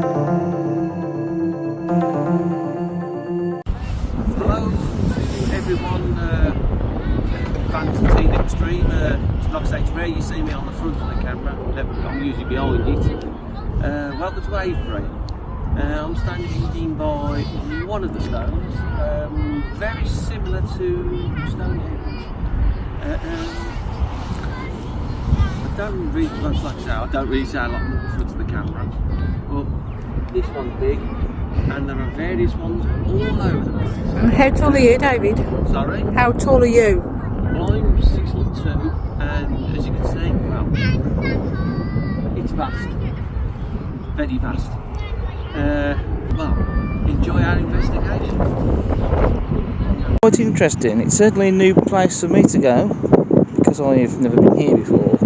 Hello to everyone, fans of Teen Extreme. Like I say, it's rare you see me on the front of the camera. I'm usually behind it. Welcome to Avebury. I'm standing in by one of the stones, very similar to Stonehenge. I don't really, like I say, I don't really say a lot in front of the camera, but this one's big, and there are various ones all over the place. How tall are you, David? Sorry? How tall are you? Well, I'm 6'2", and as you can see, well, it's vast, very vast. Well, enjoy our investigation. Quite interesting. It's certainly a new place for me to go because I've never been here before.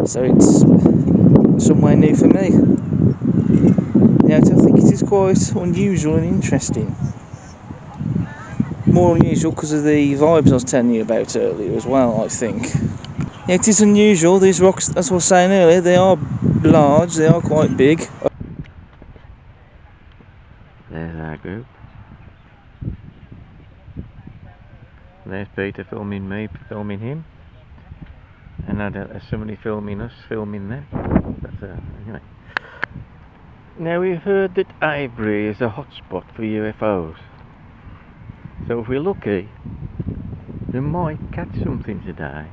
So it's somewhere new for me. I think it is quite unusual and interesting. More unusual because of the vibes I was telling you about earlier as well, I think. Yeah, it is unusual. These rocks, as I was saying earlier, they are large, they are quite big. There's our group. There's Peter filming me, filming him. And now there's somebody filming us, filming them. But anyway. Now we've heard that Avebury is a hotspot for UFOs. So if we're lucky, we might catch something today.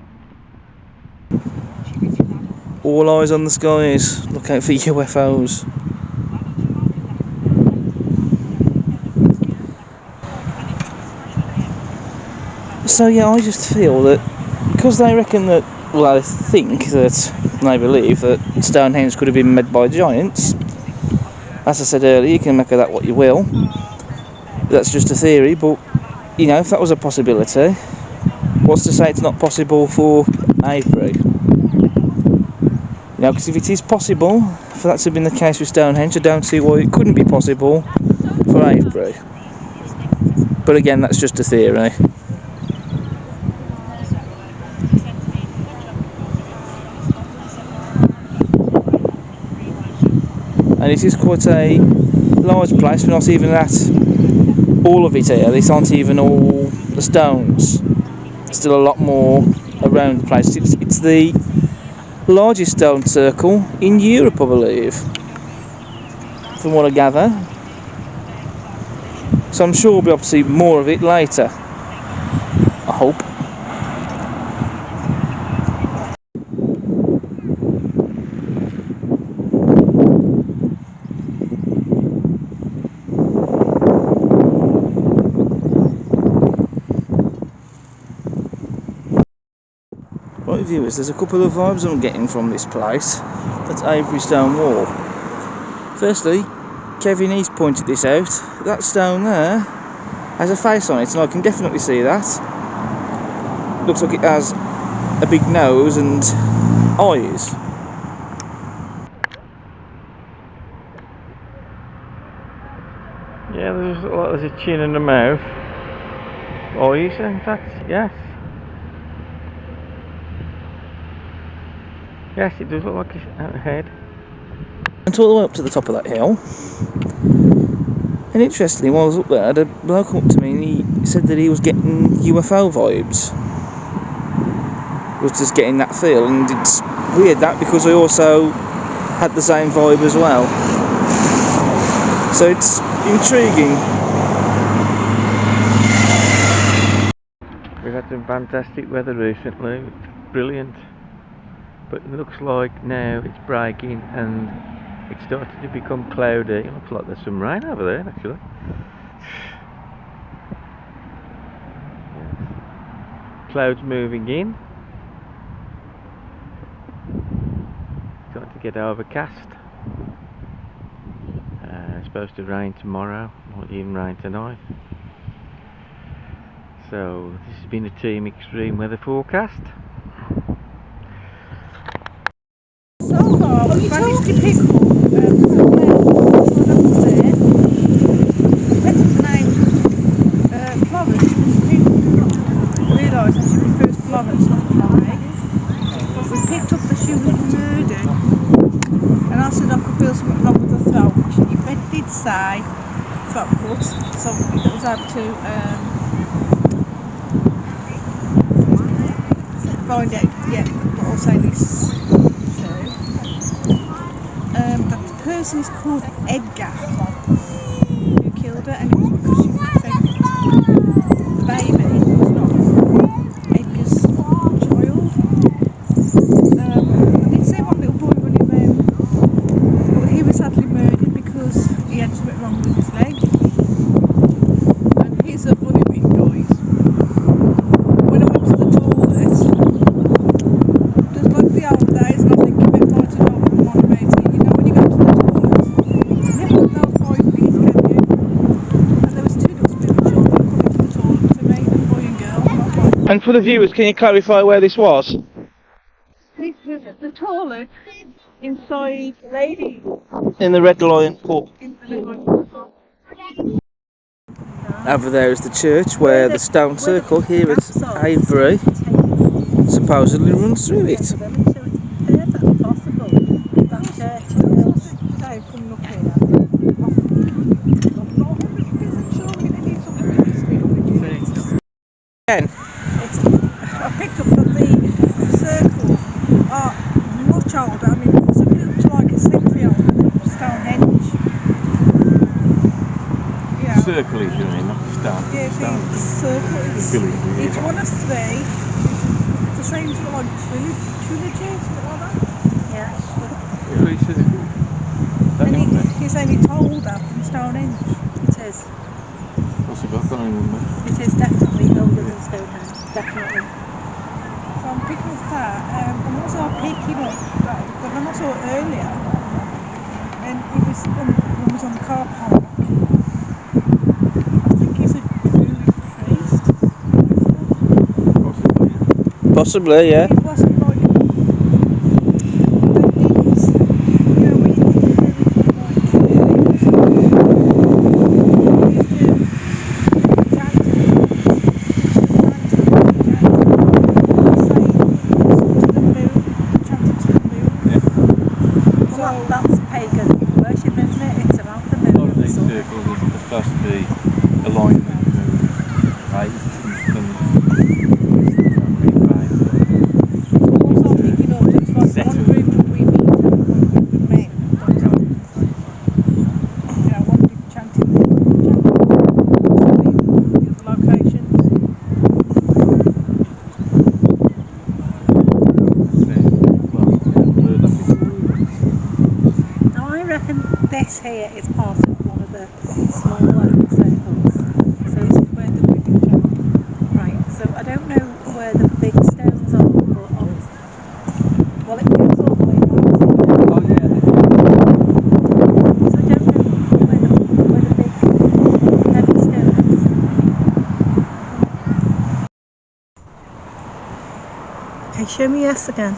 All eyes on the skies, look out for UFOs. So yeah, I just feel that because they reckon that, well, I think that, they believe that Stonehenge could have been made by giants. As I said earlier, you can make of that what you will. That's just a theory, but if that was a possibility, what's to say it's not possible for Avebury? Because if it is possible for that to have been the case with Stonehenge, I don't see why it couldn't be possible for Avebury. But again, that's just a theory. And it is quite a large place. We're not even at all of it here. These aren't even all the stones. There's still a lot more around the place. It's the largest stone circle in Europe, I believe, from what I gather. So I'm sure we'll be able to see more of it later, I hope. Right, viewers, there's a couple of vibes I'm getting from this place. That's Avebury Stone Wall. Firstly, Kevin, he's pointed this out. That stone there has a face on it, and I can definitely see that. Looks like it has a big nose and eyes. Yeah, there's a chin and a mouth. Eyes, in fact, yes. Yes, it does look like a head. Went all the way up to the top of that hill. And interestingly, while I was up there, the bloke come up to me and he said that he was getting UFO vibes. He was just getting that feel, and it's weird that because I also had the same vibe as well. So it's intriguing. We've had some fantastic weather recently, it's brilliant. But it looks like now it's breaking and it's starting to become cloudy. It looks like there's some rain over there actually. Yes. Clouds moving in. Starting to get overcast. It's supposed to rain tomorrow, might even rain tonight. So this has been a Team Extreme weather forecast. Well, you managed to pick up Florence. I realised that she refers to Florence, not Florence. But we picked up that she was murdered, and I said I could feel something wrong with her throat. did say, so of course, somebody that was able to find out, what I'll say this to, that the person is called Edgar, who killed her, and it was because she said the baby was not Edgar's child. I did see one little boy running around, but he was sadly murdered because he had something wrong with his leg. And he's a funny bit, guys. When I went to the toilet, just like the old days, and I think a bit more to know more about it. You know, when you go to the toilet, you never put those 5 things, can you? And there was 2 little spirit children coming to the toilet to me, a boy and girl. And I was like, And for the viewers, can you clarify where this was? the toilet inside lady In the Red Lion pub. in the little Over there is the church where the stone circle here at Avebury supposedly runs through it. That's possible. That church is built. Dave coming up here. I'm not 100% sure we need something with this video. Again, I picked up that the circle are much older. I mean, it was built like a century older than Stonehenge. Yeah. Circle is your name, not the stone. Yeah, the circle is. It's one of 3. It's the same sort of like trilogy, something like that. Yeah. Really circle. And he's only told that from Stonehenge. It is. What's it got? I can't remember. It is definitely older than Stonehenge. Definitely. So I'm picking up that. I'm also picking up that, but when I saw it earlier, and it was when it was on the car park. I think he's a Druid priest. possibly, yeah. It wasn't like the things, you know, when you think of everything like used to chant to the moon, chanted to the moon. Well, So that's pagan worship, isn't it? It's about the moon. These circles are supposed to be aligned with the moon, right? also picking up, it's like one group of women and one group of men. You know, one did chanting there, one did chanting the other locations. Now I reckon this here is part of one of the smaller circles. So this is where the women go. Right, so I don't know where the big stones are, but well, it goes all the way around. Oh yeah, So I don't know where the big heavy stones. Okay, show me yes again.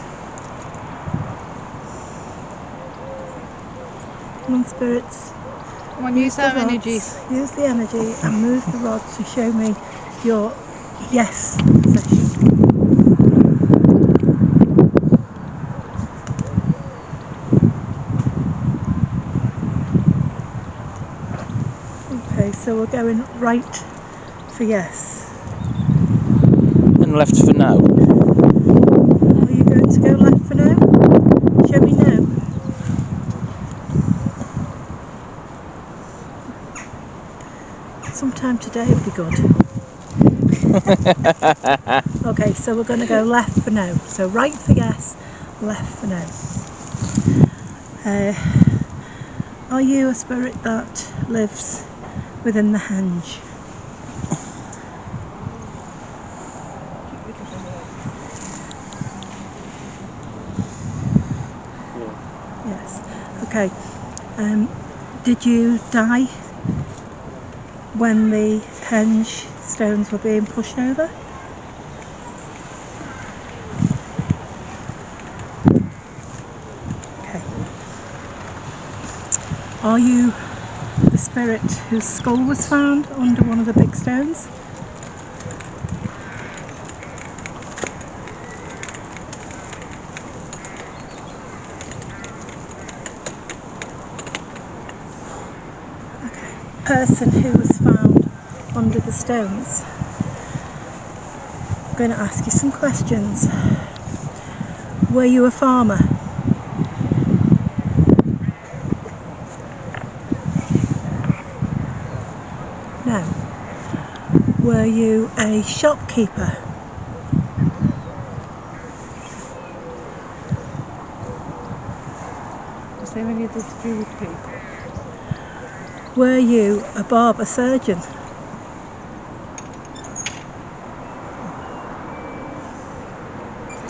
Come on, spirits. Come on, use that the rods. energy. Use the energy and move the rods to show me your yes session. Okay, so we're going right for yes. And left for now. Are you going to go left for now? Show me no. Sometime today would be good. Okay, so we're going to go left for now. So right for yes, left for no. Are you a spirit that lives within the henge? Yes. Okay. Did you die when the henge stones were being pushed over? Okay. Are you the spirit whose skull was found under one of the big stones? person who was found under the stones, I'm going to ask you some questions. Were you a farmer? No. Were you a shopkeeper? Does there any other to do with people? Were you a barber surgeon?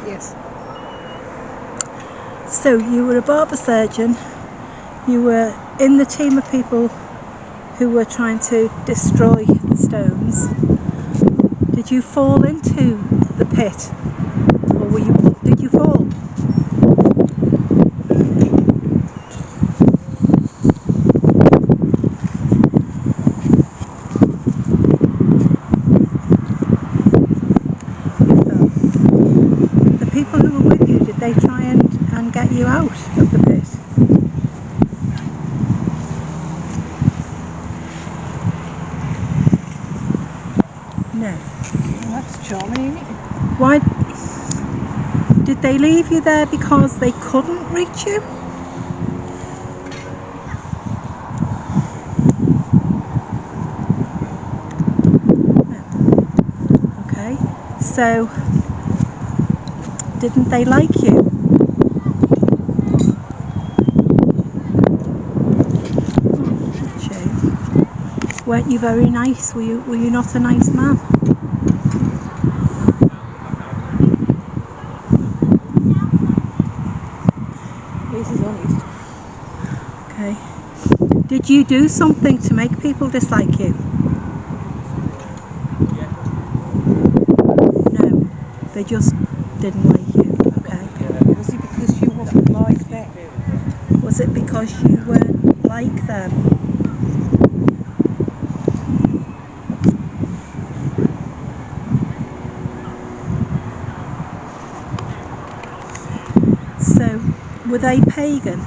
Yes. So you were a barber surgeon, you were in the team of people who were trying to destroy the stones. Did you fall into the pit? Or did you fall? The people who were with you, did they try and get you out of the pit? No. Well, that's charming, isn't it? Why did they leave you there because they couldn't reach you? No. Okay. So didn't they like you? Shame. Weren't you very nice? Were you not a nice man? This is honest. Okay. Did you do something to make people dislike you? No. They just didn't like you. Okay. Was it because you wasn't like them? Was it because you weren't like them? So, were they pagan?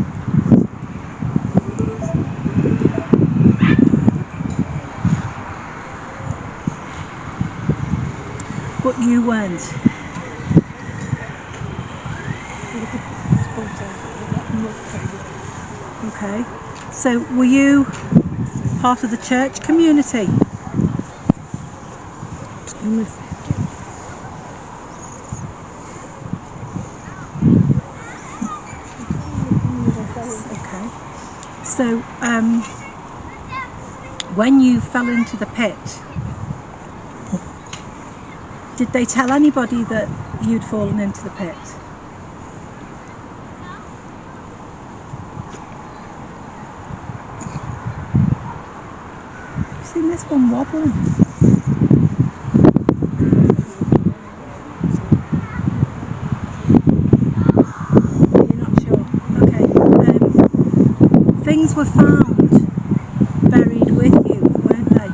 But you weren't. Okay. So, were you part of the church community? Okay. So, when you fell into the pit, did they tell anybody that you'd fallen into the pit? I've seen this one wobbling. You're not sure? Okay. Things were found buried with you, weren't they?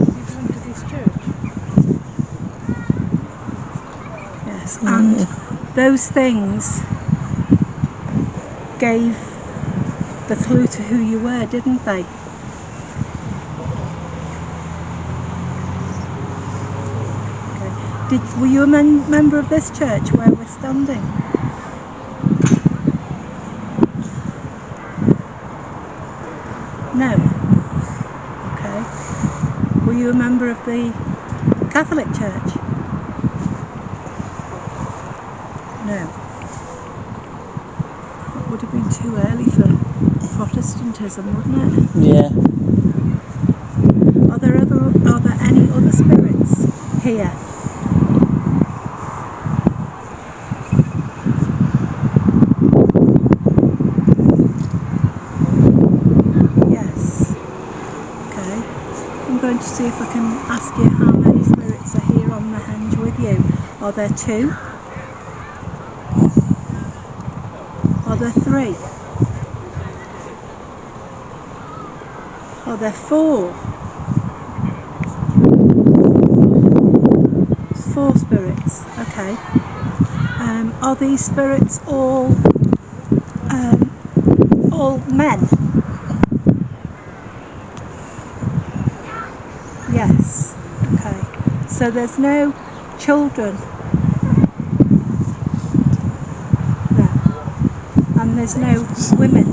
Did you enter this church? Yes. And those things gave the clue to who you were, didn't they? Okay. Were you a member of this church where we're standing? No. Okay. Were you a member of the Catholic Church? No. That would have been too early for Protestantism, wouldn't it? Yeah. Are there any other spirits here? Yes. Okay. I'm going to see if I can ask you how many spirits are here on the henge with you. Are there 2? Are there 3? Are there 4? 4 spirits. Okay. Are these spirits all all men? Yes. Okay. So there's no children. No. And there's no women.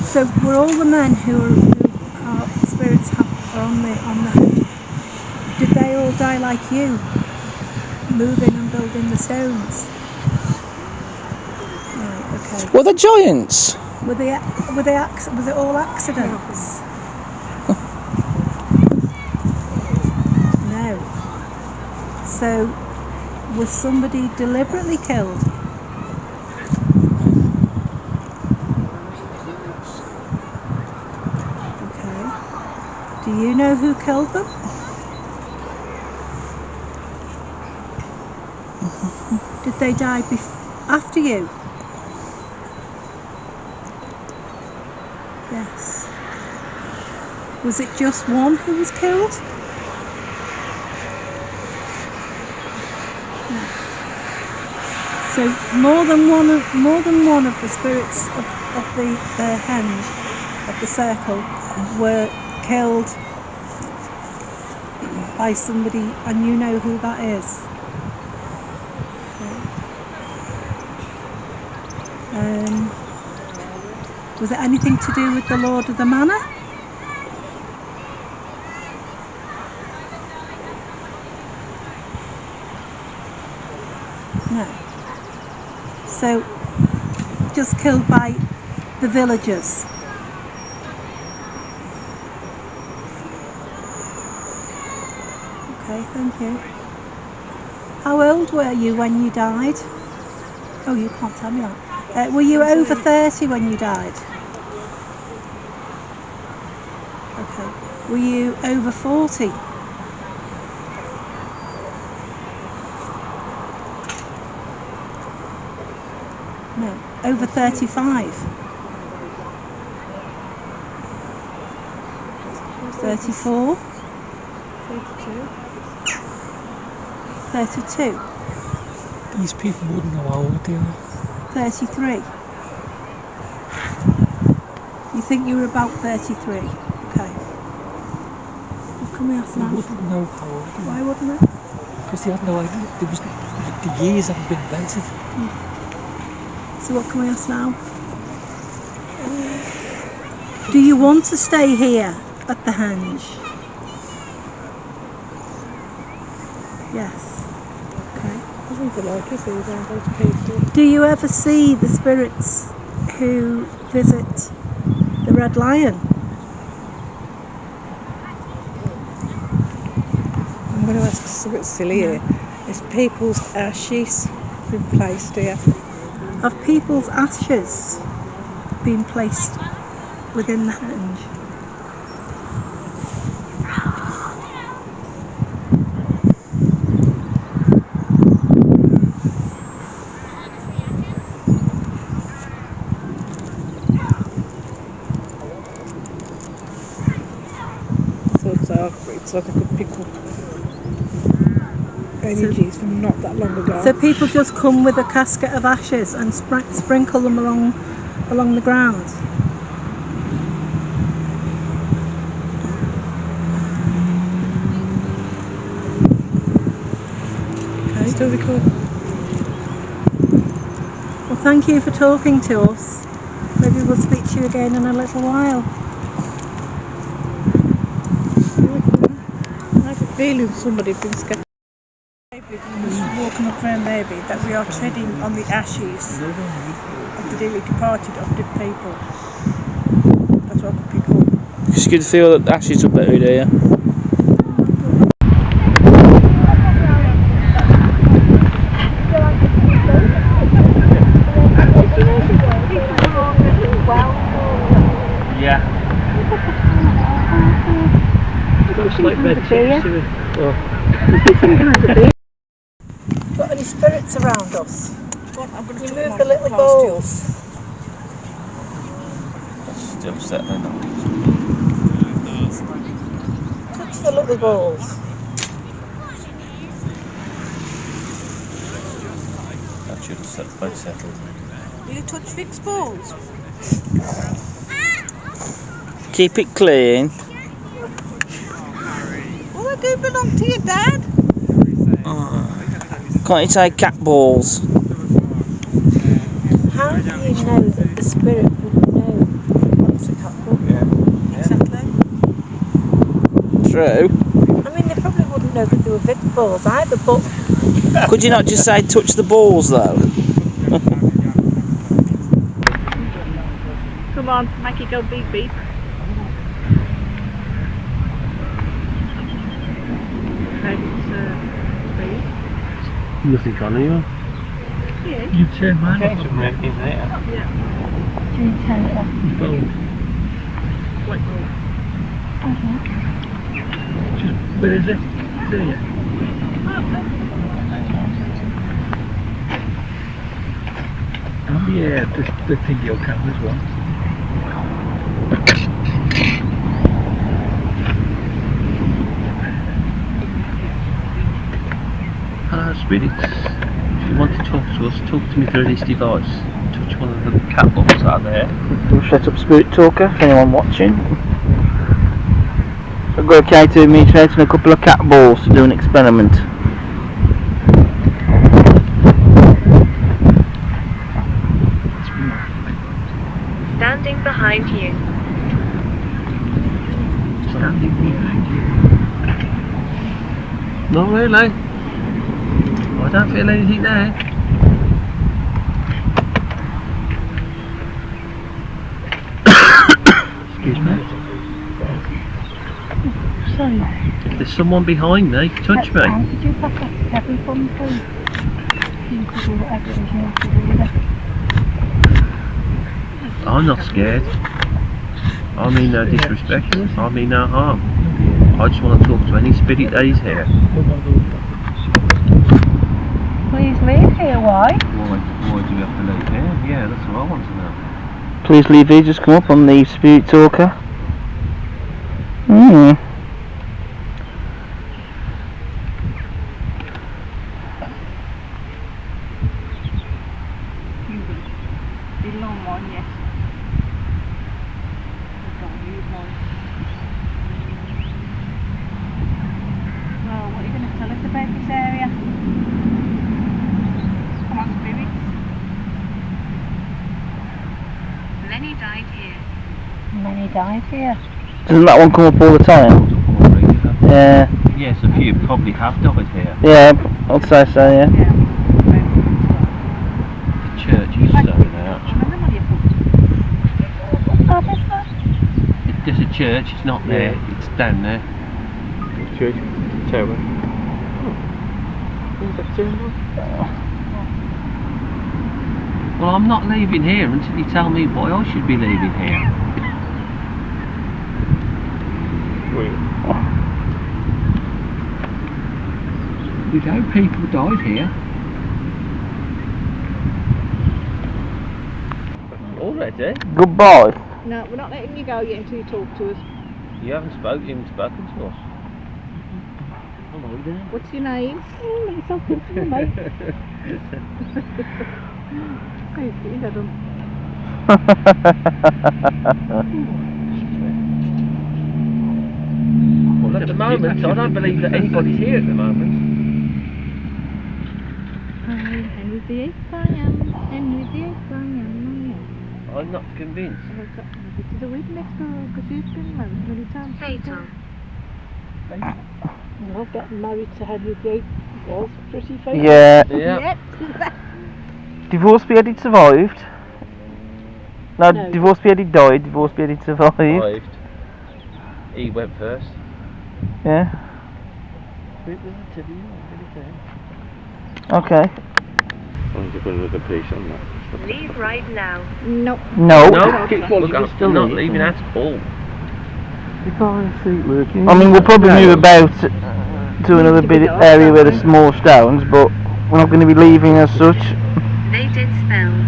So were all the men who are spirits are on the hedge? Did they all die like you, moving and building the stones? Right. Okay. Well, they're giants. Was it all accidents? No. So was somebody deliberately killed? Okay. Do you know who killed them? Did they die after you? Yes. Was it just one who was killed? No. So more than one of the spirits of the henge of the circle were killed by somebody, and you know who that is. Was it anything to do with the Lord of the Manor? No. So, just killed by the villagers. Okay, thank you. How old were you when you died? Oh, you can't tell me that. Were you over 30 when you died? Okay. Were you over 40? No. Over 35? 34? 32? These people wouldn't know how old they are. 33? You think you were about 33? Okay. What can we ask They now? wouldn't know how old they Why are. wouldn't they? Because they had no idea. The years haven't been invented. So what can we ask now? Do you want to stay here at the henge? Yes. Okay. I think they like us here, don't they, Peter? Do you ever see the spirits who visit the Red Lion? I'm going to ask something silly here. Is people's ashes been placed here? Have people's ashes been placed within the henge? It's like I could pick up energies from not that long ago. So people just come with a casket of ashes and sprinkle them along the ground? Okay. Still recording? Well, thank you for talking to us. Maybe we'll speak to you again in a little while. I have a feeling somebody's been scared. Maybe was walking up around maybe that we are treading on the ashes of the dearly departed of the people. That's what I could pick up. Because you could feel that the ashes are buried here. Yeah. Looks like red chips to it. Got any spirits around us? I'm going to Remove the little balls. Still settling on. Touch the little balls. should have both settled. Will you touch Vic's balls? Keep it clean. Well, they do belong to your dad. Can't you say cat balls? How do you know that the spirit would know what's a couple? Exactly. True. I mean, they probably wouldn't know that they were Vic balls either, but Could you not just say touch the balls though? Come on, make it go beep beep. Nothing on here. Yeah. You turn mine Okay, off. some red in there. do you turn it off? White ball. Just, where is it? There. Oh yeah, the video camera as well. Hello spirits. If you want to talk to us, talk to me through this device. Touch one of the cat balls out there. We'll set up Spirit Talker for anyone watching. So I've got okay to me creating a couple of cat balls to do an experiment. Standing behind you. Standing behind you. Not really. I don't feel anything there. Excuse me. Sorry. There's someone behind me. Touch me. How did you pass that to Kevin for me, please? You could do whatever it is you want to do with it. I'm not scared. I mean no disrespect. I mean no harm. I just want to talk to any spirit that is here. Please leave here, why? Why do we have to leave here? Yeah, that's what I want to know. Please leave here, just come up on the Spirit Talker. The long one, yes. Well, what are you going to tell us about this area? Come on, spirits. Many died here. Many died here. Doesn't that one come up all the time? Yeah, Yes, a few probably have died here. yeah, I'd say so, yeah. Yeah. The church is showing out. Remember when you put Oh, this one? There's a church, it's not there, it's down there. Church tower. Well, I'm not leaving here until you tell me why I should be leaving here. We know people died here. Already? Goodbye. No, we're not letting you go yet until you talk to us. You haven't spoken to us. Hello there. What's your name? Oh, it's so good for you, mate. Hey, put your head on. Well, at the moment, I don't believe that anybody's here at the moment. Henry VIII, I am. Henry VIII, I am. I'm not convinced. I've got to the week next door because you've been married many times. Fatal. Well, getting married to Henry VIII was pretty famous. Yeah. Yeah. Divorce beheaded survived. No, No. divorce beheaded died, divorce beheaded survived. Survived. He went first. Yeah. Okay. I'm going to put another piece on that. Leave right now. Nope. No. No, look, I'm still not leaving at all. I mean, we'll probably move about to another bit area where there's more stones, but we're not going to be leaving as such. They did spells.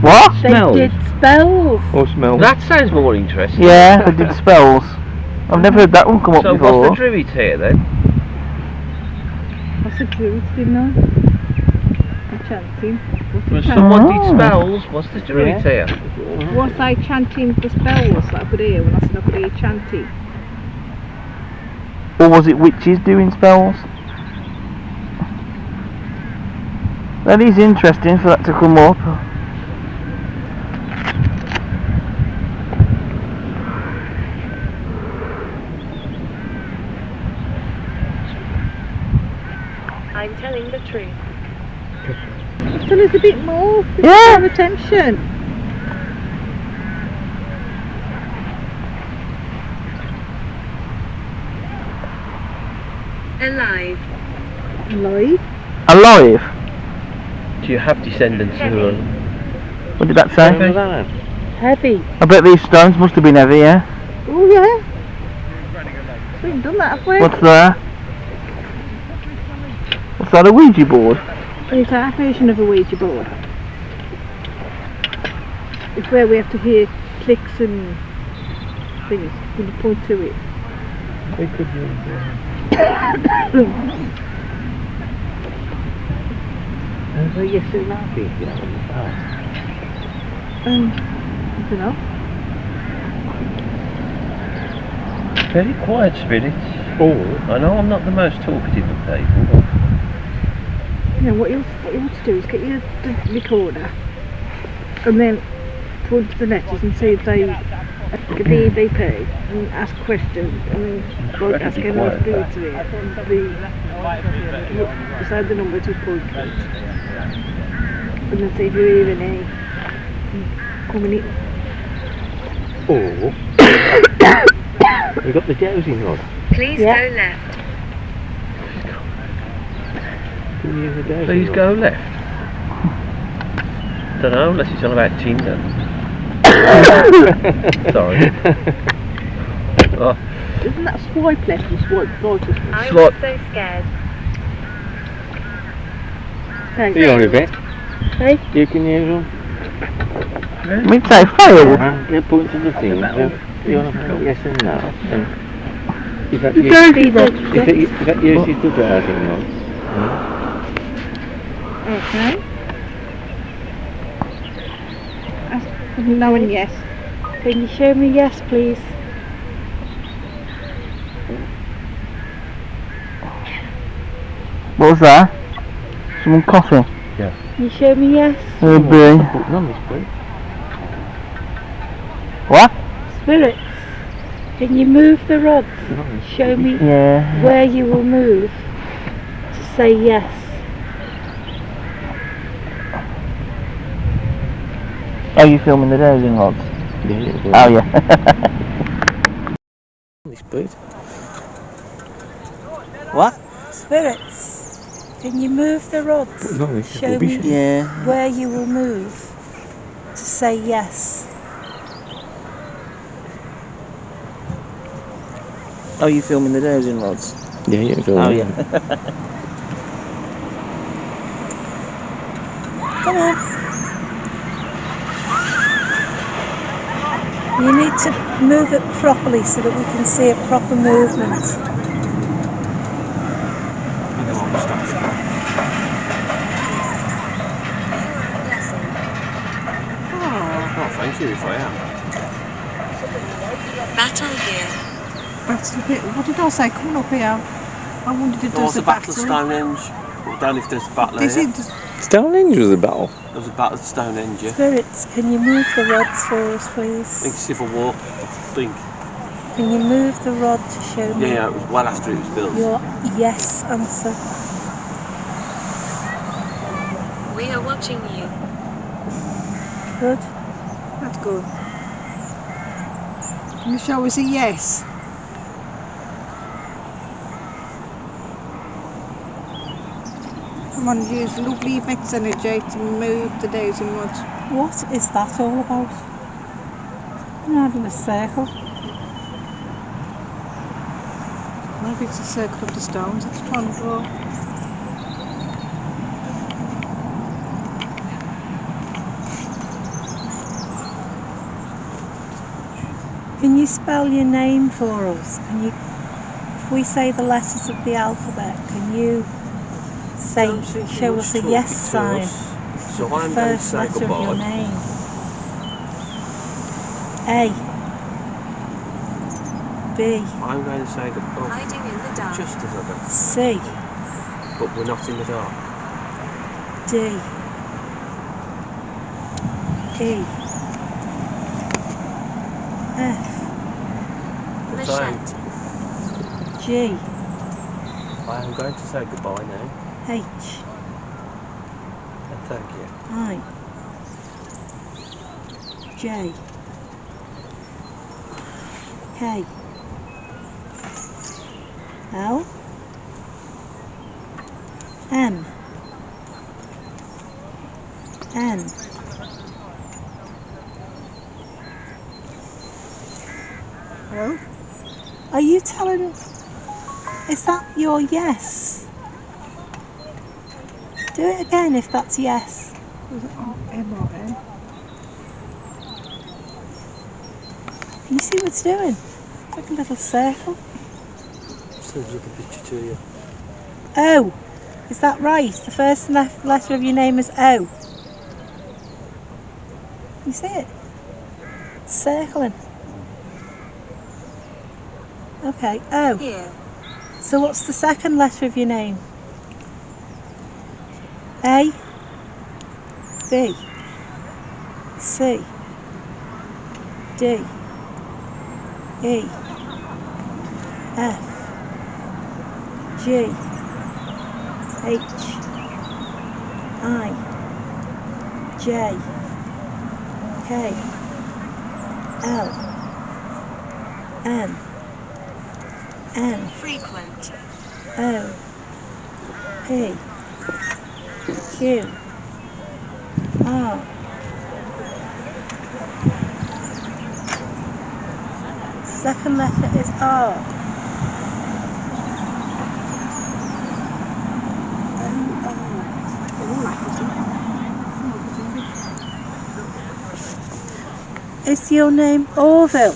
What? They did spells. Or smell. That sounds more interesting. Yeah, they did spells. I've never heard that one come up So before. what's the druids here then? What's the truth, didn't I? chanting? When someone did spells, what's the jury here? Was I chanting the spells that I could hear when I said I could hear chanting? Or was it witches doing spells? That is interesting for that to come up. I'm telling the truth. Tell us a bit more. Yeah. More attention. Alive. Alive. Alive? Do you have descendants who are... What did that say? Heavy. I bet these stones must have been heavy, yeah? Oh yeah. We haven't done that, have we? What's that? What's that, a Ouija board? It's our version of a Ouija board. It's where we have to hear clicks and things when you point to it. We could use So yes, so laughing, you know, in the past. I don't know. very quiet spirits. Oh. I know I'm not the most talkative of people, but... You know, what you want to do is get your recorder and then point to the letters and see if they get the EVP and ask questions and then ask any of the spirits of it and decide the number to point to and then see if you hear any coming in. Oh. We've got the dowsing rod. Please go left. Can you use the dowsing Please rod? go left. Don't know, unless it's on about Tinder. Sorry. Oh, Isn't that swipe left and swipe right? I Slot. was so scared. Thanks. You on a bit? Hey? You can use them. We'd say fail. You point to the thing. You want to yes and no. And if that uses the dowsing rod. Okay. Ask no and yes. Can you show me yes, please? What was that? Someone coughing? Can you show me yes? Avebury. What? Spirits, can you move the rods? Show me Yeah. where you will move to say yes. Are you filming the dowsing rods? Yeah. Oh yeah. This bird. What? Spirits, can you move the rods? No, it's Show rubbish. me Yeah. where you will move to say yes. Are you filming the dowsing rods? Yeah. Oh yeah. Come on. You need to move it properly so that we can see a proper movement. oh, thank you if I am. Battle here. That's a bit, what did I say? Come on up here. I wanted to do There was a a battle of Stonehenge. I don't know if there's a battle This here. is Stonehenge was a battle. There was a battle of Stonehenge, yeah. Spirits, can you move the rods for us, I think please? Civil War, I think. Can you move the rod to show me Yeah, it was well after it was built. your yes answer? We are watching you. Good. that's good. Can you show us a yes? Come on, use lovely effects energy to move the dowsing rods. What is that all about? You're having a circle. Maybe it's a circle of the stones it's trying to draw. Can you spell your name for us? Can you, if we say the letters of the alphabet, can you say, Don't seem to show much us a talking yes to sign. us, so The I'm going to first say letter of your goodbye. name. A. B. I'm going to say goodbye. Hiding in the dark. Just as I go. C. But we're not in the dark. D. E. F. But Machete. G. I am going to say goodbye now. H. And thank you. I. J. K. L. M. N. Oh, are you telling? Is that your yes? Do it again if that's yes. Was it M or N? Can you see what it's doing? It's like a little circle. Sends up a picture to you. O. Is that right? The first letter of your name is O. You see it? It's circling. Okay, O. Here. So what's the second letter of your name? A. B. C. D. E. F. G. H. I. J. K. L. M. N. Frequent. O. P. Q. R. Second letter is R. Is your name Orville?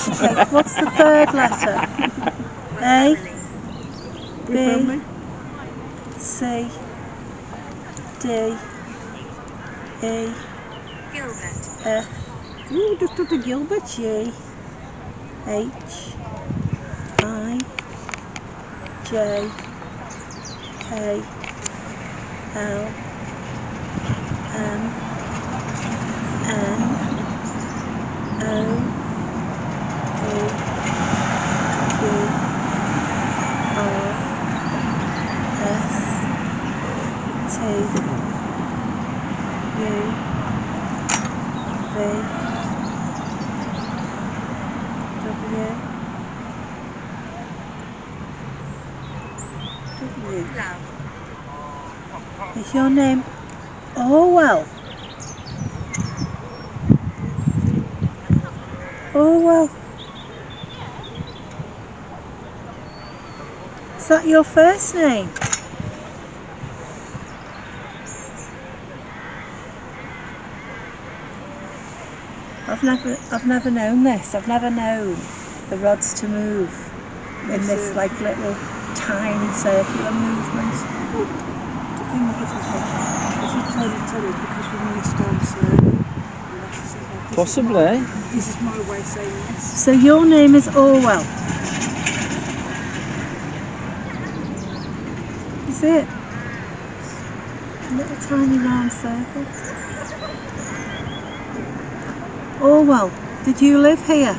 Okay, what's the third letter? A. B. C. D. E. Gilbert. F. Ooh, just did the Gilbert. G. H. I. J. K. L. M. N. O. P. Q. R. S. T. U. V. W. Love. Is your name Orwell? Orwell. Is that your first name? I've never known this. I've never known the rods to move in this like little tiny circular movement. The thing with this is you tell it because we need stone circle. Possibly. This is my way of saying yes. So your name is Orwell. You see it? A little tiny round circle. Orwell, did you live here?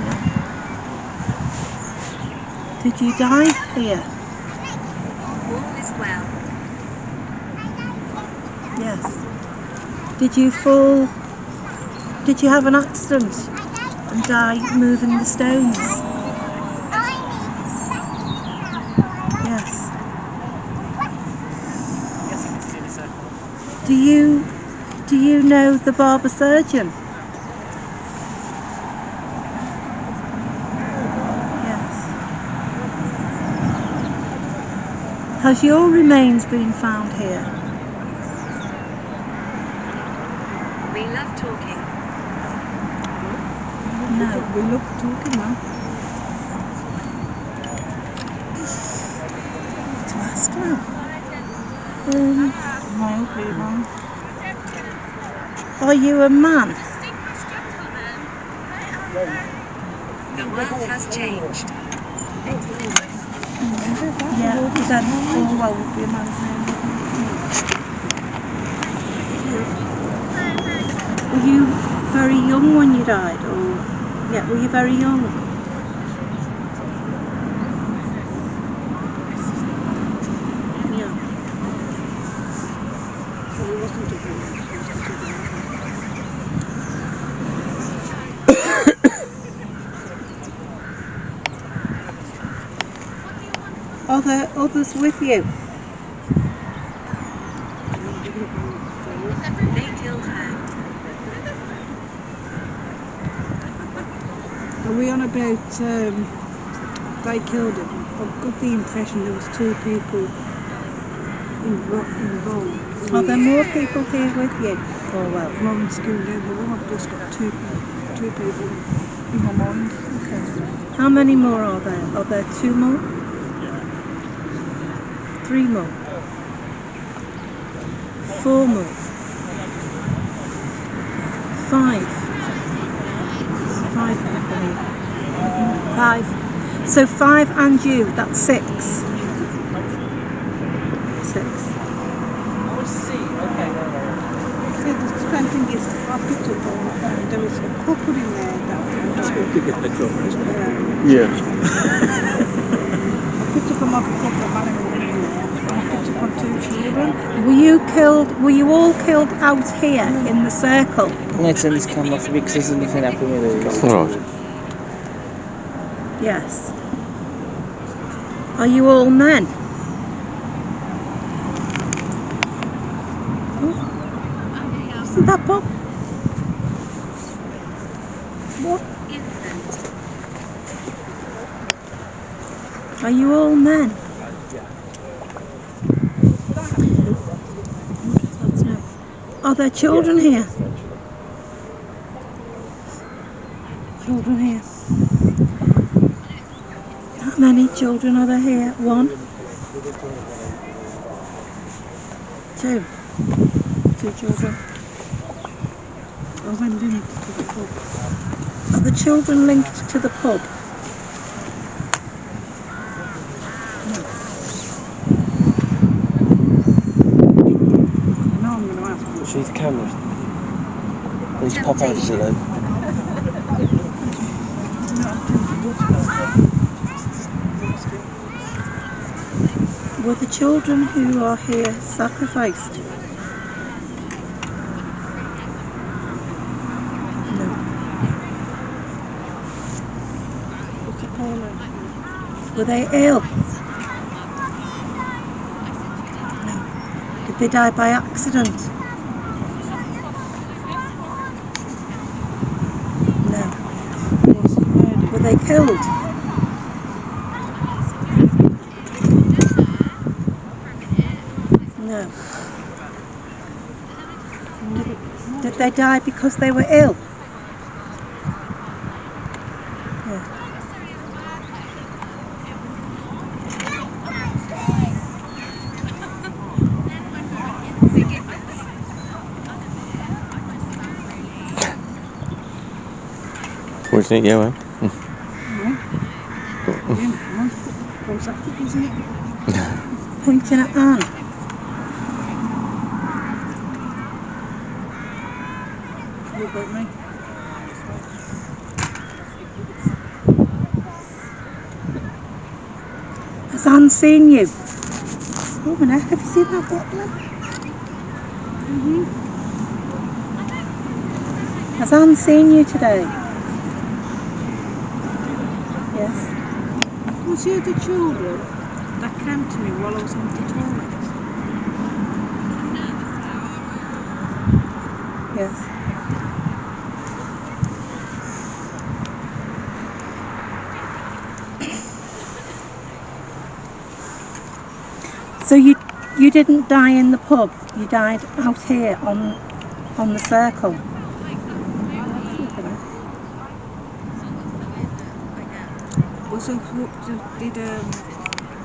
Yeah. Did you die here? All is well. Yes. Did you fall? Did you have an accident and die moving the stones? Yes. Do you know the barber surgeon? Yes. Has your remains been found here? We love talking. No. We look talking now. To ask now. Male, female. Are you a man? The world has changed. Yeah, then Orwell would be a man's name. Were you very young when you died, or yeah, were you very young? Yeah. Well, he wasn't a boy. Are there others with you? They killed her. Are we on about they killed him? I've got the impression there was 2 people involved. Are there more people here with you? Orwell. Florence school down the road. I've just got two people in my mind. Okay. How many more are there? Are there 2 more? 3 more? 4 more? 5? 5 people here. 5. So 5 and you, that's 6. 6. See, the strange thing is, I picked up on there was a couple in there that Yeah. I picked up on like a couple of animals in there, and I picked up on 2 children. Were you all killed out here in the circle? I'm going to turn this camera off because there's nothing happening with it. Alright. Yes. Are you all men? Isn't that Bob? What? Infant. Are you all men? That's no. Are there children here? Children here. How many children are there here? 1? 2? 2 children. I went into the pub. Are the children linked to the pub? Now I'm going to ask you. She's the camera. Please pop out to them. Were the children who are here sacrificed? No. What's it called? Were they ill? No. Did they die by accident? No. Were they killed? No. Did they die because they were ill? Yeah. Where's it going? What's that, isn't it? Pointing at Anne. What about me? Has Anne seen you? Oh, my neck, have you seen that bottle? Has Anne seen you today? Yes. Was you the children that came to me while I was on the toilet? Yes. So you didn't die in the pub. You died out here on the circle. Was it, did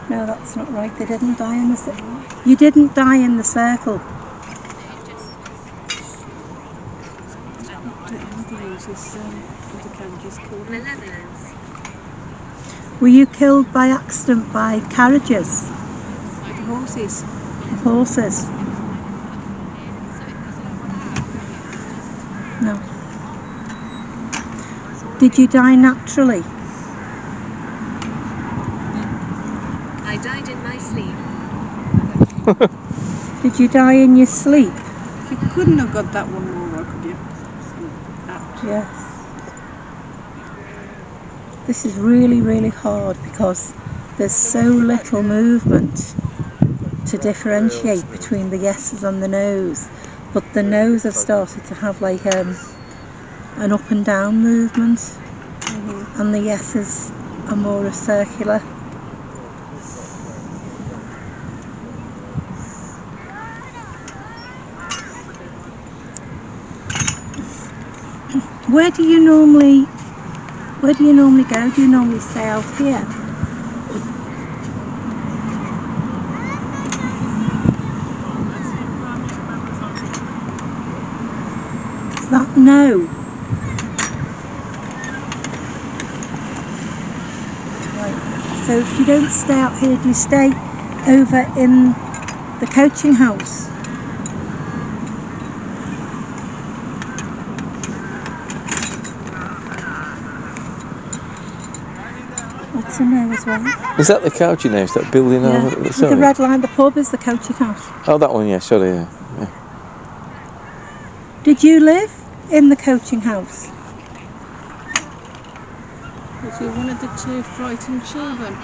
No, that's not right. They didn't die in the circle. You didn't die in the circle. the carriages killed him? Malevolence. Were you killed by accident by carriages? With the horses? Horses? No. Did you die naturally? I died in my sleep. Did you die in your sleep? You couldn't have got that one more right, could you? Yes. This is really, really hard because there's so little movement to differentiate between the yeses and the nos. But the nos have started to have like an up and down movement, and the yeses are more a circular. Where do you normally go? Do you normally stay out here? Is that no? Right. So if you don't stay out here, do you stay over in the coaching house? That's a no as well. Is that the coaching house, that building Yeah. over? With the red line, the pub is the coaching house. Oh, that one, yeah, sorry, yeah. Did you live in the coaching house? Was you one of the two frightened children?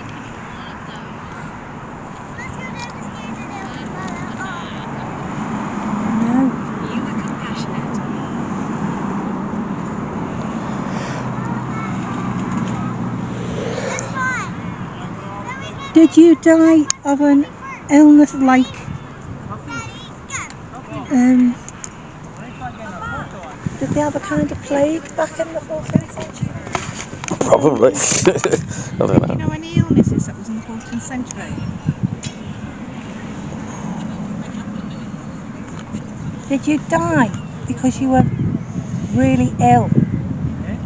No. You were compassionate. Did you die of an illness like did they have a kind of plague back in the 14th century? Probably. I don't You know. know any illnesses that was in the 14th century? Did you die because you were really ill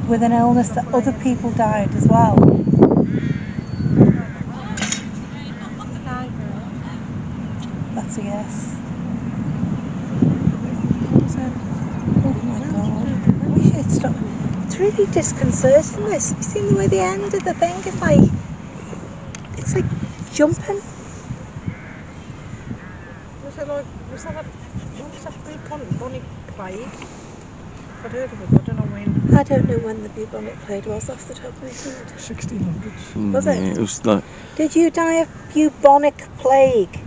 with an illness that other people died as well? That's a yes. Oh my god. I wish it'd stop. It's really disconcerting this. Have you seen the way the end of the thing is like, it's like jumping. Was that bubonic plague? I'd heard of it, but I don't know when. I don't know when the bubonic plague was off the top of my head. 1600s. Was it? Yeah, it was like, Did you die of bubonic plague?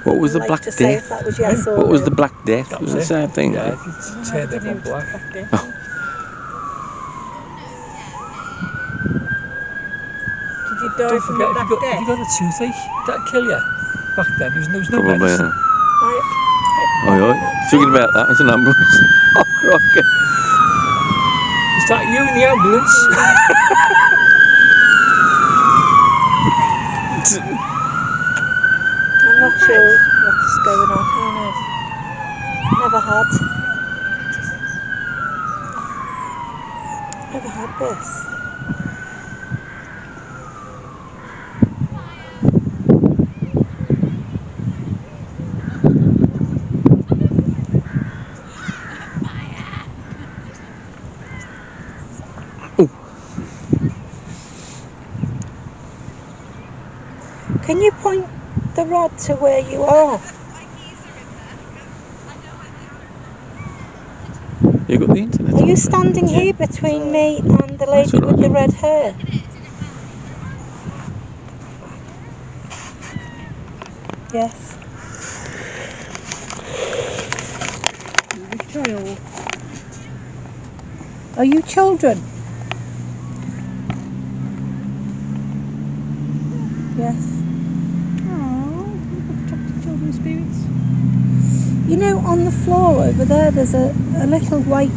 what was the I'd like Black to say if Death? that was yes or What was no. the Black Death? It was the same thing. Yeah, it's turned everyone black. Did you die Don't from forget, the if Black you got a toothache, that'd kill you. Back then, there was no Probably, medicine. yeah. Oi, oi. Talking about that, it's an ambulance. Oh, crikey. Is that you in the ambulance? I'm not sure what's going on. I know. Never had this. Can you point the rod to where you are? You got the internet? Are you standing here between me and the lady all right. with the red hair? Yes. Are you children? Yes. Oh, you've got children's spirits. You know, on the floor over there, there's a little white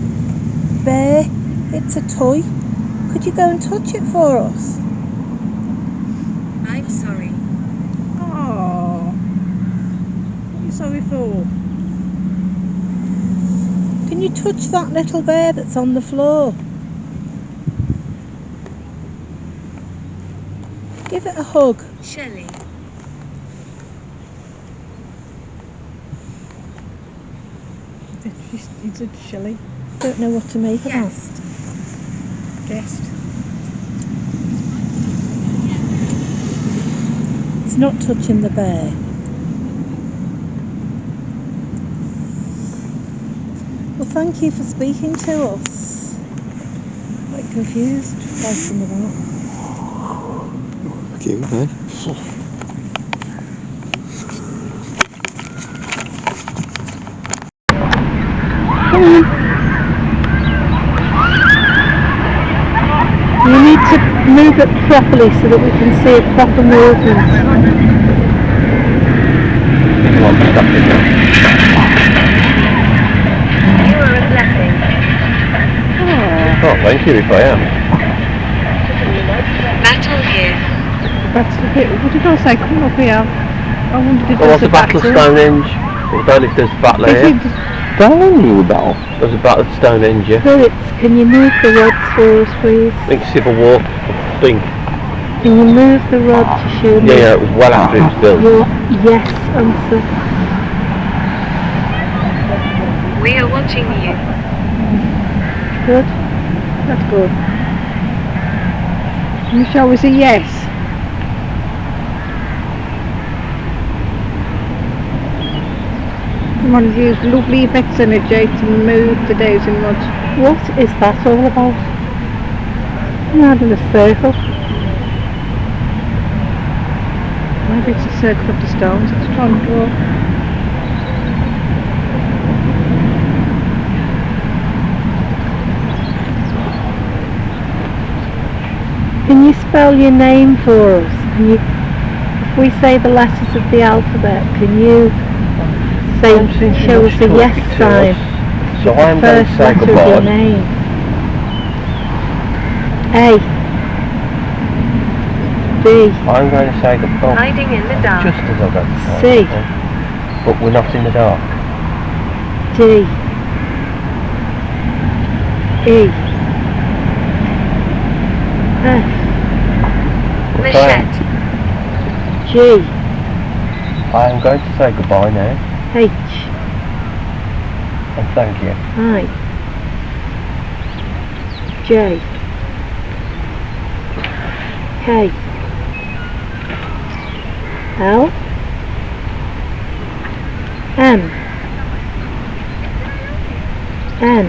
bear. It's a toy. Could you go and touch it for us? I'm sorry. Oh, what are you sorry for? Can you touch that little bear that's on the floor? Give it a hug. Shelley. It's a Shelley. Don't know what to make of that. Guest. It's not touching the bear. Well, thank you for speaking to us. Quite confused by some of that. Cute, eh? You need to move it properly so that we can see a proper movement. You are a blessing. Oh, thank you if I am. Battle here. What did I say? Come up here. I wondered if There was there's a battle of Stonehenge. I don't know if there's a battle here. Stonehenge battle? There's a battle of Stonehenge, yeah. Spirits, can you move the rods for us, please? I think Civil War, I think. Can you move the rod to show me Yeah, it was well after it was built. your yes answer? We are watching you. Good. That's good. Michelle was a yes. I'm going to use lovely effects energy to move the dowsing rods. What is that all about? Not in a circle. Maybe it's a circle of the stones. Let's try and draw. Can you spell your name for us? Can you, if we say the letters of the alphabet, can you say, show us a yes sign? So I'm going to First say letter of your goodbye. name. A. B. I'm going to say goodbye. Hiding in the dark. Just as I'm going to say C. goodbye. But we're not in the dark. D. E. F. Machette. G. I am going to say goodbye now. H. And thank you. I. J. K. L. M. N.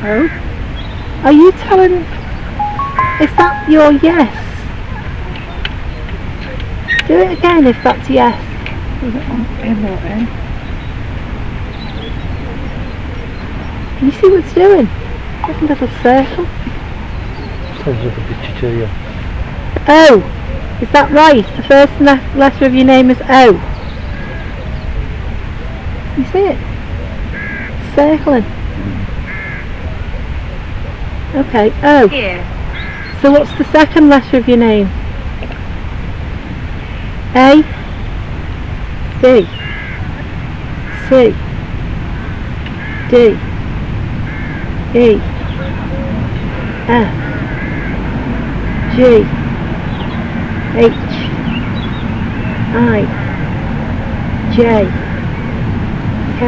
Oh? Are you telling... Is that your yes? Do it again if that's yes. Was it on M or N? Can you see what it's doing? There's a little circle. Sends up a picture to you. O. Is that right? The first letter of your name is O. You see it? It's circling. Okay, O. Here. So what's the second letter of your name? A. B. C. D. E. F. G. H. I. J. K.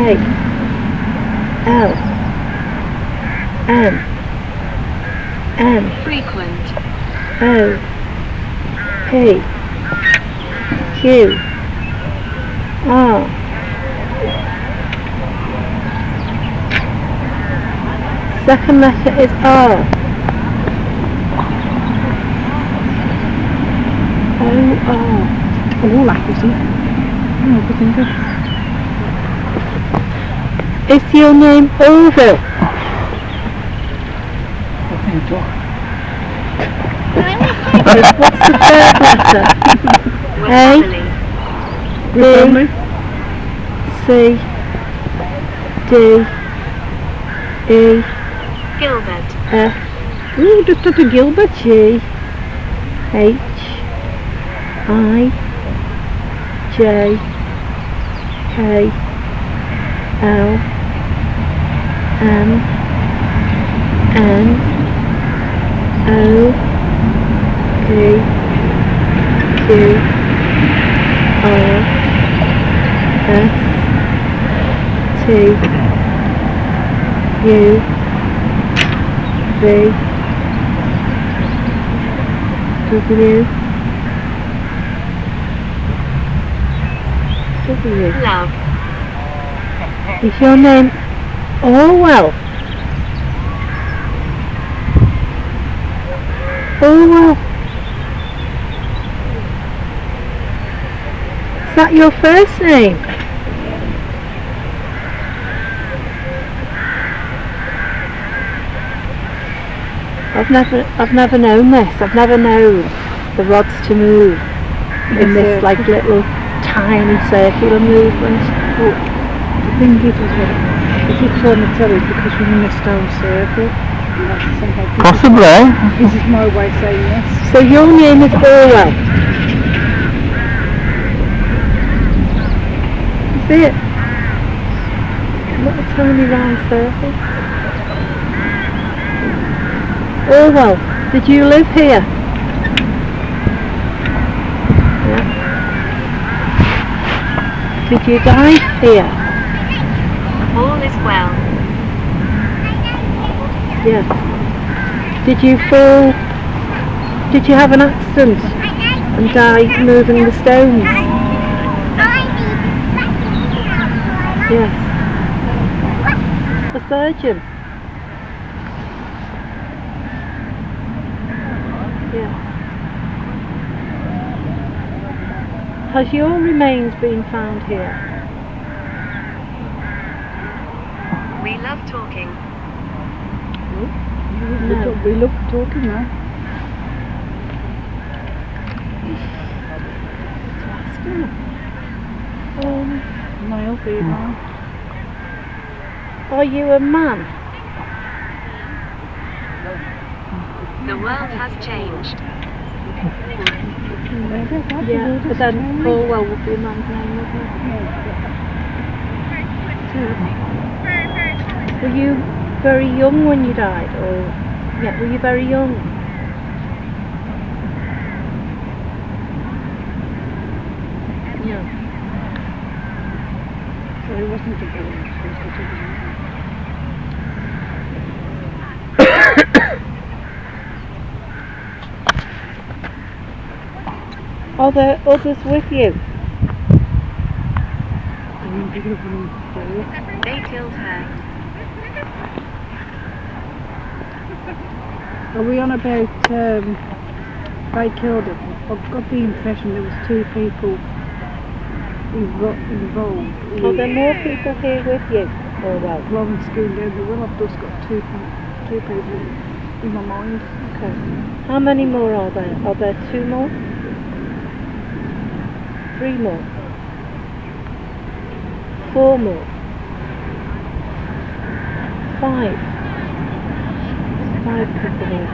L. M. N. Frequent. O. P. Q. R. Second letter is R. O-R. Oh, that was it. Oh, good thing good. Is your name Orville? I think so. What's the third letter? Your A. family. Your family? C. D. E. Gilbert. F. Ooh, just Dr. Gilbert. G. H. I. J. K. L. M. N. O. P. Q. R. S. T. U. V. W. W. Love. Is your name Orwell? Orwell. Is that your first name? I've never known this. I've never known the rods to move in this like little tiny circular movement. The thing is, if you turn the telly because we're in a stone circle, and that's somehow Possibly. this is my way of saying yes. So your name is Orwell. Is it? Little tiny round circle. Orwell, did you live here? Yeah. Did you die here? All is well. Yes. Did you fall? Did you have an accident and die moving the stones? Yes. A surgeon? Yeah. Has your remains been found here? We love talking. No. We love talking now. Male, female. Are you a man? The world has changed. Yeah, but then Orwell would be a man's name, wouldn't it? Were you very young when you died, or yeah, were you very young? No. So he wasn't a boy. He was a man. Are there others with you? They killed her. Are we on about they killed him? I've got the impression there was two people involved. Are there more people here with you? Orwell. Lawrence going down the well, I've just got two people in my mind. Okay. How many more are there? Are there two more? Three more? Four more? Five? Five people more.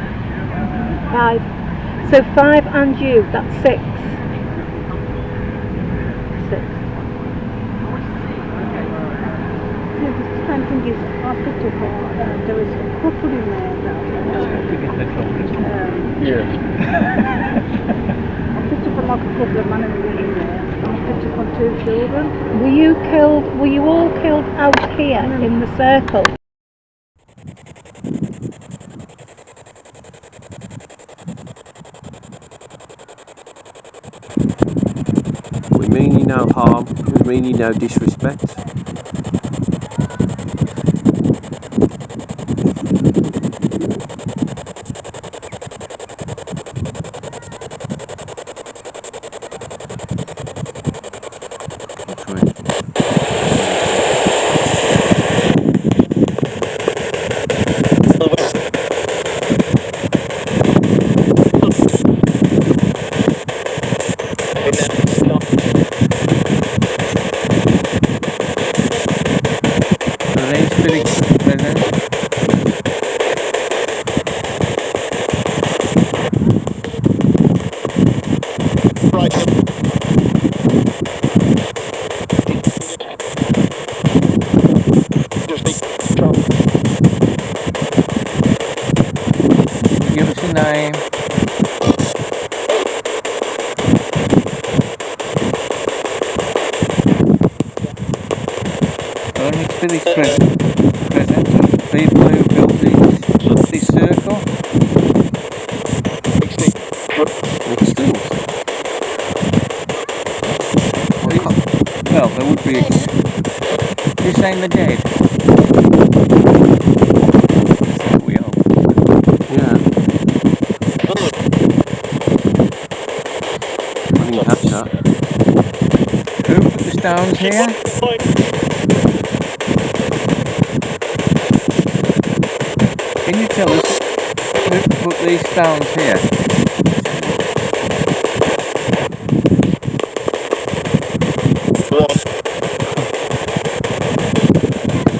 Five. So five and you, that's six. Six. Yeah, the strange thing is, I picked up there was a couple in there I picked up on like a couple of men and women in there, and I picked up on two children. Were you all killed out here in the circle? We mean you no harm, we mean you no disrespect. That's right. spirits present, people who built this circle. Extinct. Well, there would be. You're saying they're dead? We hope. Yeah. I didn't catch that. Who put the stones here? Can you tell us who put these stones here?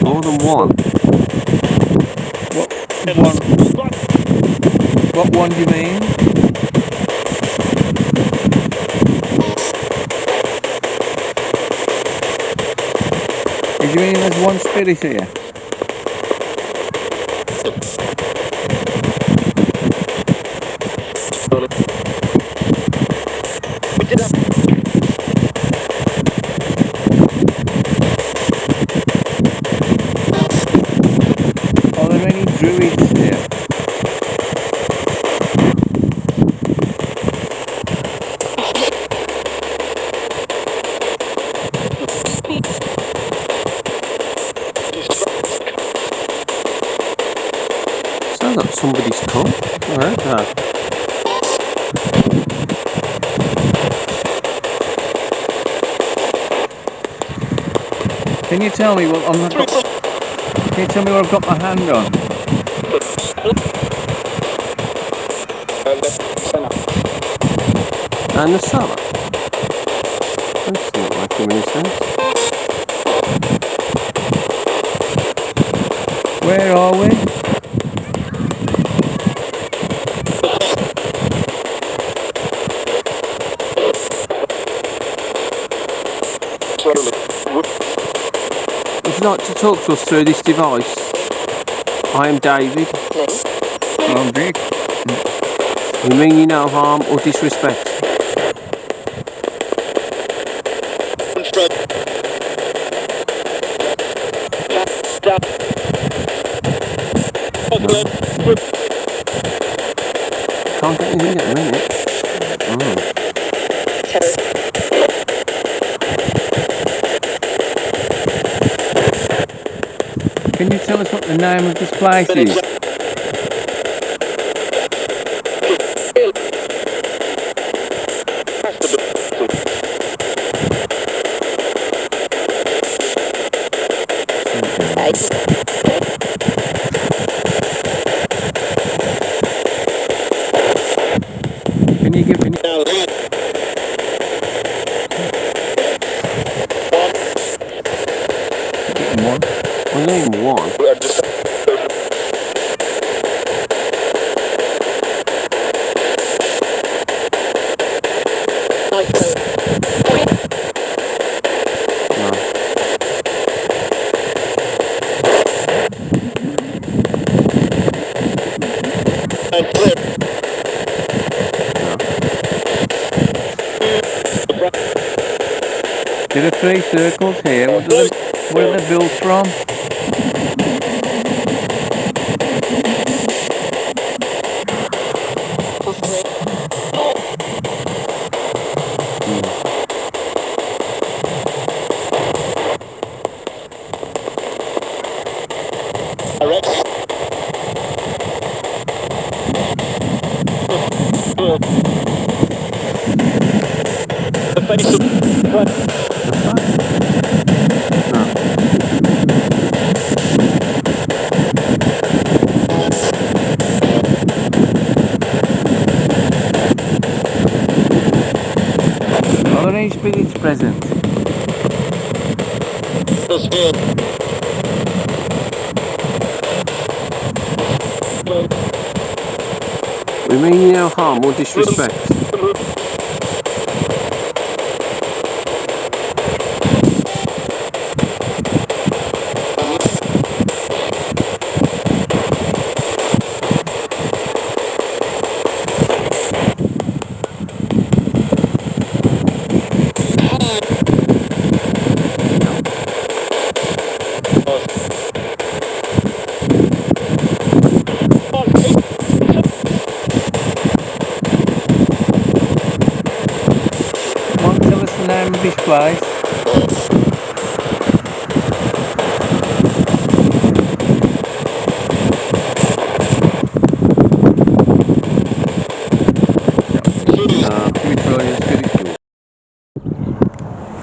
More than one. What one do you mean? Do you mean there's one spirit here? Are there any druids here? Sounds like somebody's come. I heard that. Can you tell me what Can you tell me what I've got my hand on? And the cellar. That's not making any sense. Where are we? Would you like to talk to us through this device? I am David. I'm Dick. We mean you no harm or disrespect. Can't get anything at the minute. Can you tell us what the name of this place is? Can you give me one? Well, name one. There are three circles here. Where are they built from? Are there any spirits present? We mean you no harm or disrespect. remember this place.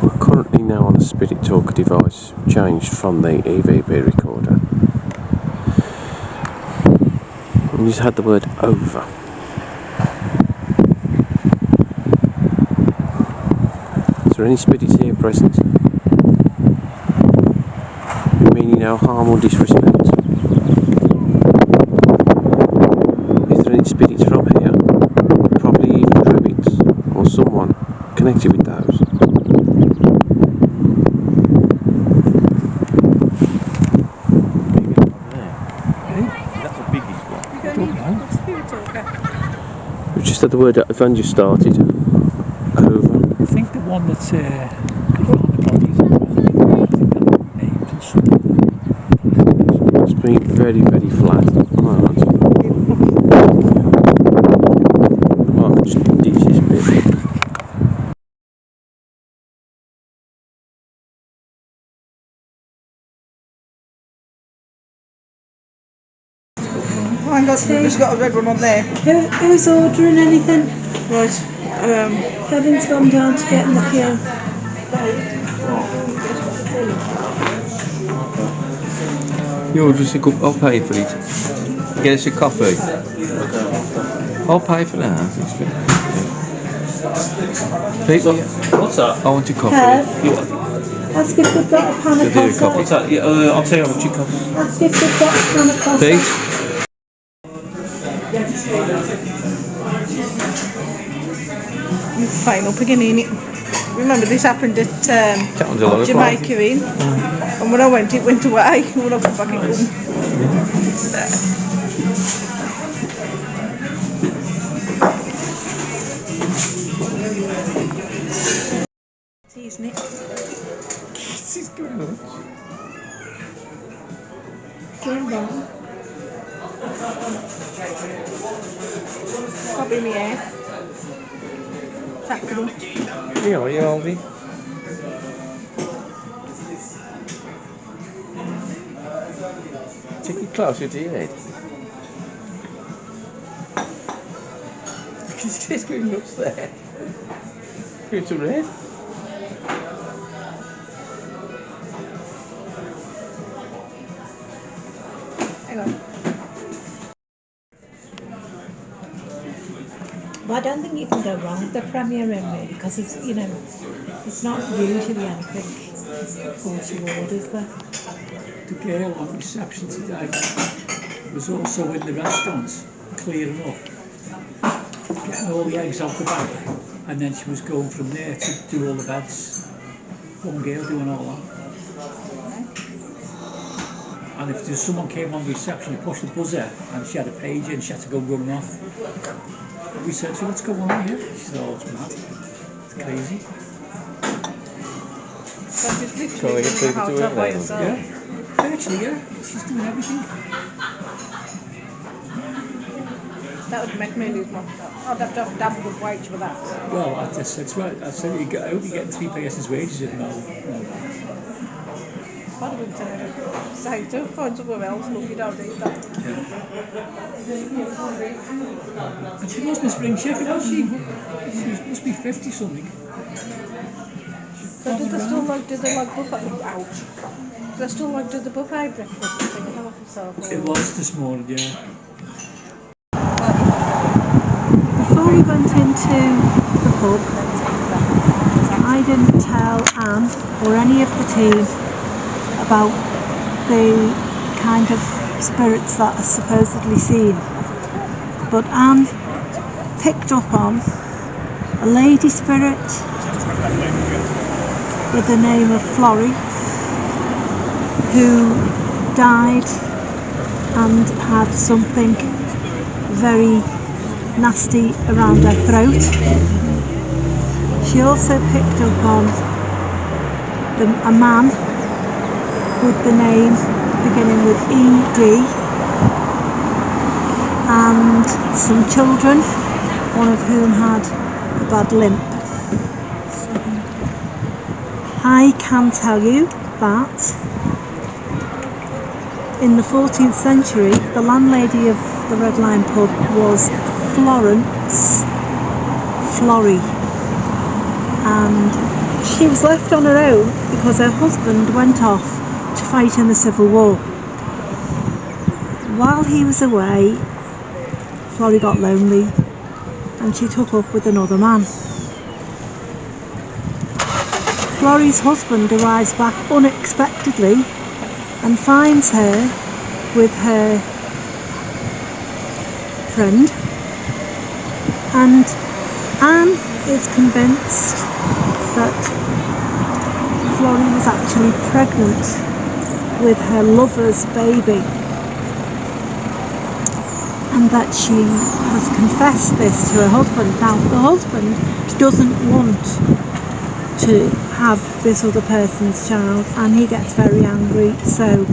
We're currently now on a Spirit Talker device, changed from the Avebury recorder. We just had the word over. Is there any spirits here present? Meaning no harm or disrespect. Is there any spirits from here? Probably even druids or someone connected with those. That's the biggest one. You don't need a spirit talker. We just had the word Van just started. Over. I think the one that's behind the bodies, I think that named and something. It's been very, very flat. Alright. Well, I can just ditch this bit. Hang on, there's got a red one on there. Who's ordering anything? Right. Kevin's gone down to get in the queue. You'll just pick up, I'll pay for it. Get us a coffee. I'll pay for that. People, What's that? I want a coffee. Ask if they've got a pan of coffee. What's that? Yeah, I'll tell you how much it costs. Ask if they've got a pan of coffee. Pete? Final beginning. Remember this happened at Sounds a lot of Jamaica Inn, and when I went it went away. When I got back it home. Isn't it? This is going on. Probably me hair. Tackle. Yeah, are you Aldi? Take it closer to your head. It's just going nuts there. Going to red. Hang on. Well, I don't think you can go wrong with the Premier Inn really, because it's, you know, it's not usually anything untoward, is there? The girl on reception today was also in the restaurant clearing up, getting all the eggs out the back, and then she was going from there to do all the beds. One girl doing all that. And if there's someone came on reception, you push the buzzer and she had a page in, she had to go running off. And we said, so what's going on here? She said, oh, it's mad. It's crazy. So just literally So we get doing the people house to up it by then? herself. Yeah, actually, yeah, she's doing everything. That would make me lose my. I'd have to have double the wage for that. Well, I just said, right, I said, I hope you're getting 3 persons wages. She said, no. I'd have been saying to find somewhere else, look, you don't need that. And she wasn't a spring chicken, was she? She must be 50 something. So do they still like do the buffet? Ouch. Do they still do the buffet breakfast thing? Have it yourself. It was this morning, yeah. Before we went into the pub, I didn't tell Anne or any of the team about the kind of spirits that are supposedly seen. But Anne picked up on a lady spirit with the name of Florrie, who died and had something very nasty around her throat. She also picked up on a man with the name beginning with ED, and some children, one of whom had a bad limp. I can tell you that in the 14th century, the landlady of the Red Lion pub was Florence Florrie, and she was left on her own because her husband went off to fight in the Civil War. While he was away, Florrie got lonely and she took up with another man. Florrie's husband arrives back unexpectedly and finds her with her friend, and Anne is convinced that Florrie was actually pregnant with her lover's baby, and that she has confessed this to her husband. Now, the husband doesn't want to have this other person's child, and he gets very angry, so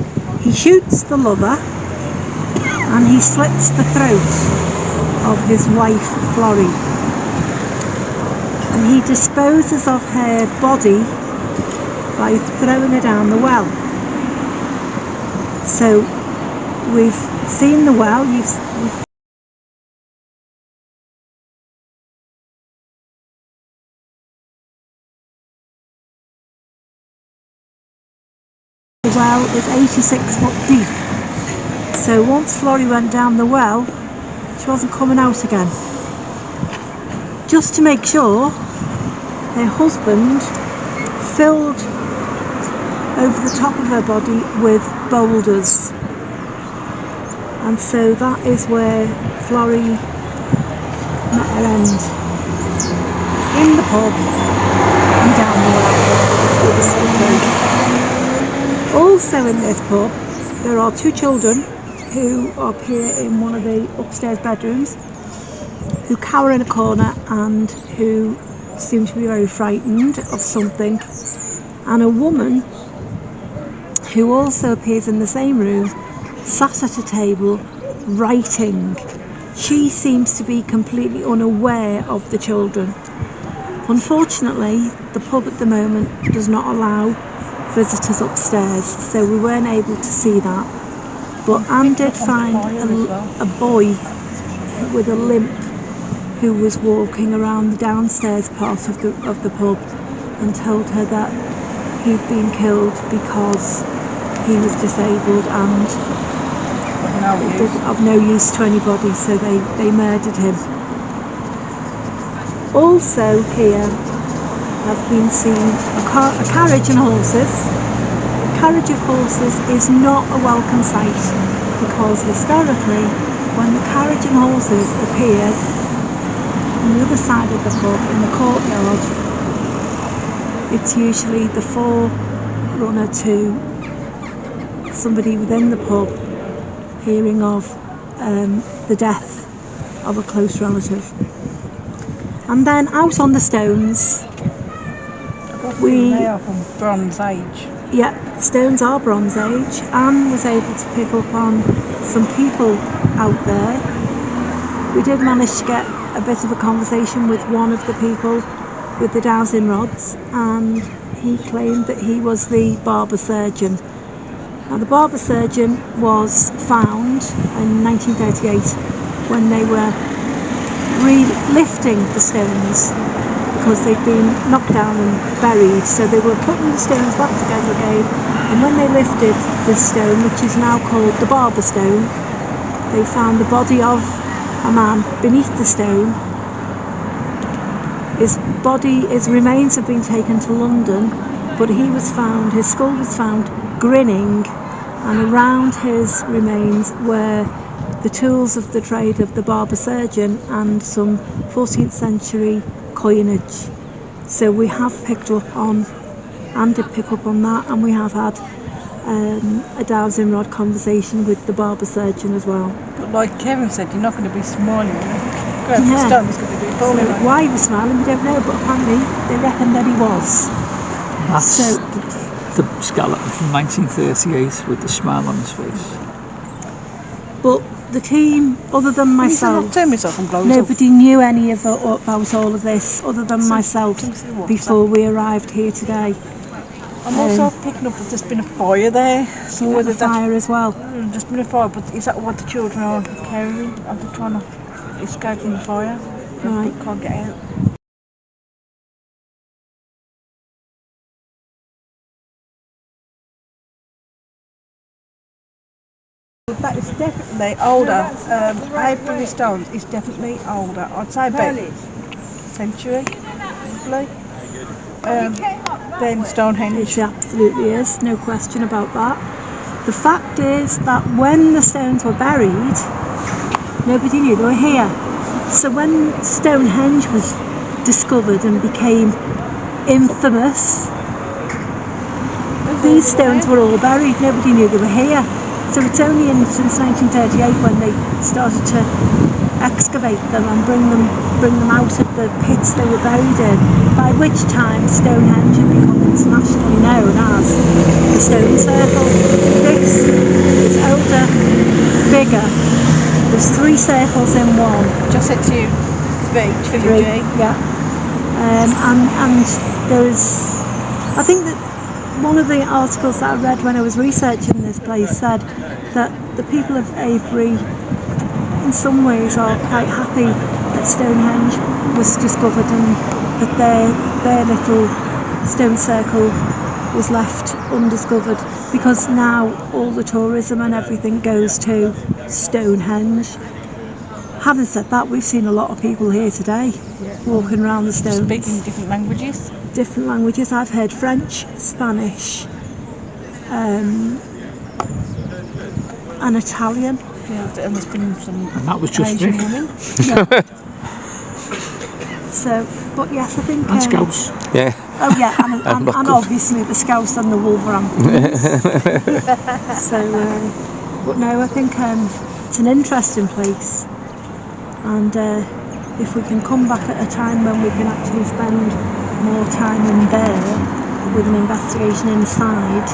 he shoots the lover and he slits the throat of his wife Florrie, and he disposes of her body by throwing her down the well. So we've seen the well, the well is 86 foot deep. So once Florrie went down the well, she wasn't coming out again. Just to make sure, her husband filled over the top of her body with boulders. And so that is where Florrie met her end. In the pub and down the well with a slippery. Also in this pub there are two children who appear in one of the upstairs bedrooms, who cower in a corner and who seem to be very frightened of something, and a woman who also appears in the same room sat at a table writing. She seems to be completely unaware of the children. Unfortunately, the pub at the moment does not allow visitors upstairs, so we weren't able to see that. But Anne did find a boy with a limp who was walking around the downstairs part of the pub, and told her that he'd been killed because he was disabled and of no use to anybody, so they murdered him. Also here have been seen a carriage and horses. A carriage of horses is not a welcome sight, because historically when the carriage and horses appeared on the other side of the pub in the courtyard, it's usually the forerunner to somebody within the pub hearing of the death of a close relative. And then out on the stones, They are from Bronze Age. Yeah, stones are Bronze Age. Anne was able to pick up on some people out there. We did manage to get a bit of a conversation with one of the people with the dowsing rods, and he claimed that he was the barber surgeon. Now, the barber surgeon was found in 1938 when they were re-lifting the stones because they'd been knocked down and buried, so they were putting the stones back together again, and when they lifted this stone, which is now called the barber stone, they found the body of a man beneath the stone. His remains have been taken to London, but his skull was found grinning, and around his remains were the tools of the trade of the barber surgeon and some 14th century coinage. So we have picked up on, and did pick up on that, and we have had a dowsing rod conversation with the barber surgeon as well. But like Kevin said, you're not going to be smiling. Yeah. Stone's going to be falling. So why he was smiling, we don't know, but apparently they reckon that he was. That's So the skeleton from 1938 with the smile on his face. but the team, other than myself, Turn myself and blows up. nobody knew any of about all of this other than myself before we arrived here today. I'm also picking up that there's been a fire there. So Yeah, whether the fire as well. there's been a fire, but is that what the children are carrying? Are they trying to escape from the fire? Right. They can't get out. That is definitely older. Avebury Stones is definitely older. I'd say about century, probably. Then Stonehenge. It absolutely is, no question about that. The fact is that when the stones were buried, nobody knew they were here. So when Stonehenge was discovered and became infamous, these stones were all buried, nobody knew they were here. So it's only since 1938 when they started to excavate them and bring them out of the pits they were buried in, by which time Stonehenge had become internationally known as the Stone Circle. This is older, bigger. There's 3 circles in one. Just said to you, it's Three, yeah. And there's, I think that one of the articles that I read when I was researching this place said that the people of Avebury in some ways are quite happy that Stonehenge was discovered and that their little stone circle was left undiscovered, because now all the tourism and everything goes to Stonehenge. Having said that, we've seen a lot of people here today walking around the stones. speaking different languages. Different languages. I've heard French, Spanish, and Italian. Yeah, and there's been some And that was just Asian Vic. women. So, but yes, I think. And Scouts. Yeah. Oh yeah, and Rock Cut. obviously the Scouts and the Wolverhamptons. So, but no, I think it's an interesting place, and if we can come back at a time when we can actually spend more time in there with an investigation inside,